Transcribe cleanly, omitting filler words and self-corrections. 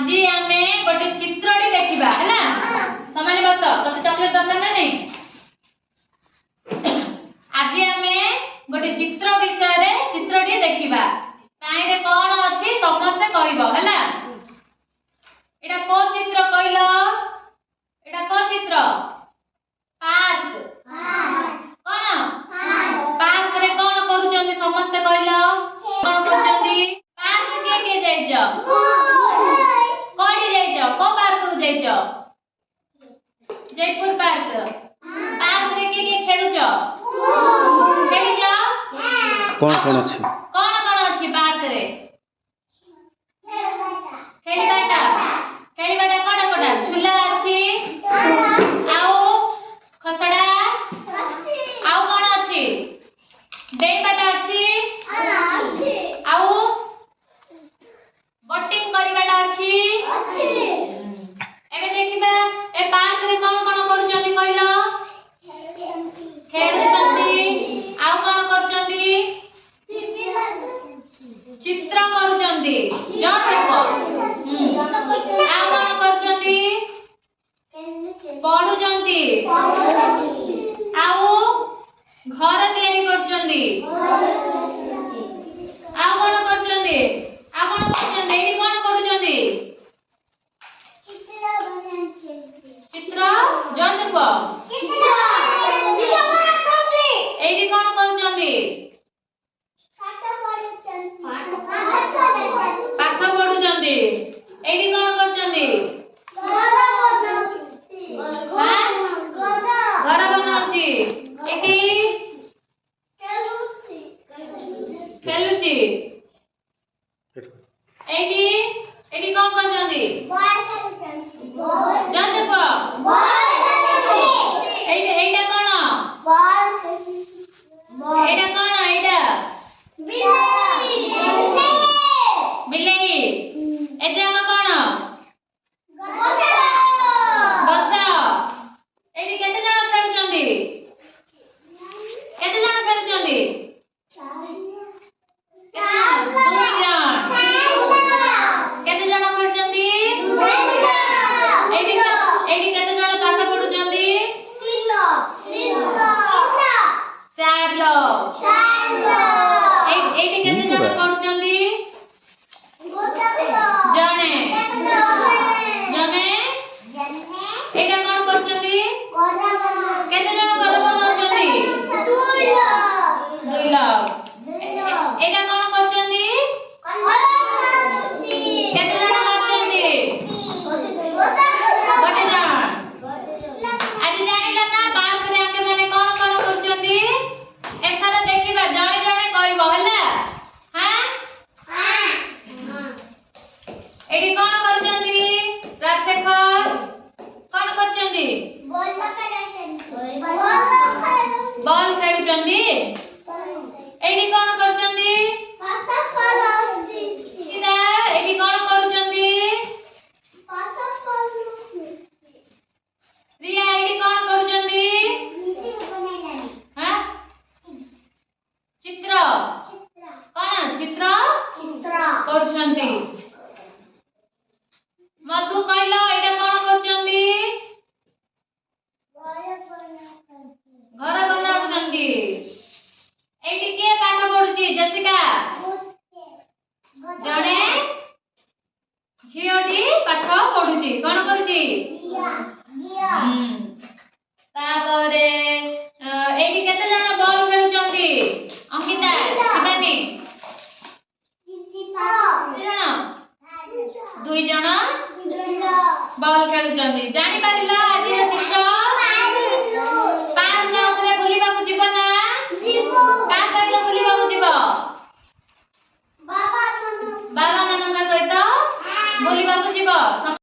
आज आमे गोटे चित्रटी देखिबा हैला समाने बस तते चॉकलेट दरकार ना नहीं आज आमे गोटे चित्र विषय रे चित्रटी देखिबा ताई रे कोन अछि समस्त कहइबो हैला एटा को चित्र कहलो एटा को चित्र पार्क कोन पार्क रे कोन करूचंदी समस्त कहलो कोन करूचंदी पार्क के जाइजो कोडी जाइजो को पार्क को जाइजो जयपुर पार्क पार्क रे के खेलुचो खेलिजो कोन अछि पार्क रे खेलिबाटा कोडा कोडा झूला अछि आउ खसडा आउ कोन अछि डेबाटा अछि आउ बोटिंग करिबाटा अछि एबे देखिबा ए पार्क रे कोन कोन करूचंदी कहलो खेलुचंदी आउ कोन करूचंदी चित्र करूचंदी जो सेको आउ कोन करूचंदी पढुचंदी आउ घर तयारी करूचंदी आउ कोन करूचंदी एडी कोन करूचंदी चित्र जो सेको एडी कोन करूचंदी पाठ पढुचंदी एडी कोन करूचंदी घर बनाउची एठी खेलुची एडी एडी कोन करूचंदी जो सेको एडी एडा कोन एडा कोन एडा बिलाई ए जागा कोन गछ एडी केते जण खेलुचंदी केते जण खेलुचंदी दुई जण केते जण खेलुचंदी एडी एडी केते जण पाठ पढुचंदी चार लोग एडी केते जण पढुचंदी जणे जणे एटा कोन करचंदी केते जण घर बनाउचंदी दुई लोग एटा कोन करचंदी केते जण मारचंदी गोटे जण आज जानिला ना पार्क रे आके माने कोन कोन करचंदी एथरा देखिबा जणे जणे कहइबो हला हां एडी कोन करचंदी राजशेखर कोन करचंदी बॉल खेलुचंदी एडी कोन करचंदी इदा एडी कोन करूचंदी रिया एडी कोन करूचंदी हां चित्र कोन चित्र करूचंदी मधु कहलो एटा कोन करूचंदी घर बनाउचंदी एटी के पाठ पढुची जसिका जणे झियोटी पाठ पढुची कोन करूची तापरे एटी केते जण बॉल खेलुचंदी अंकिता शिवानी दुई जण बॉल खेलुचंदी जानि पारिला आज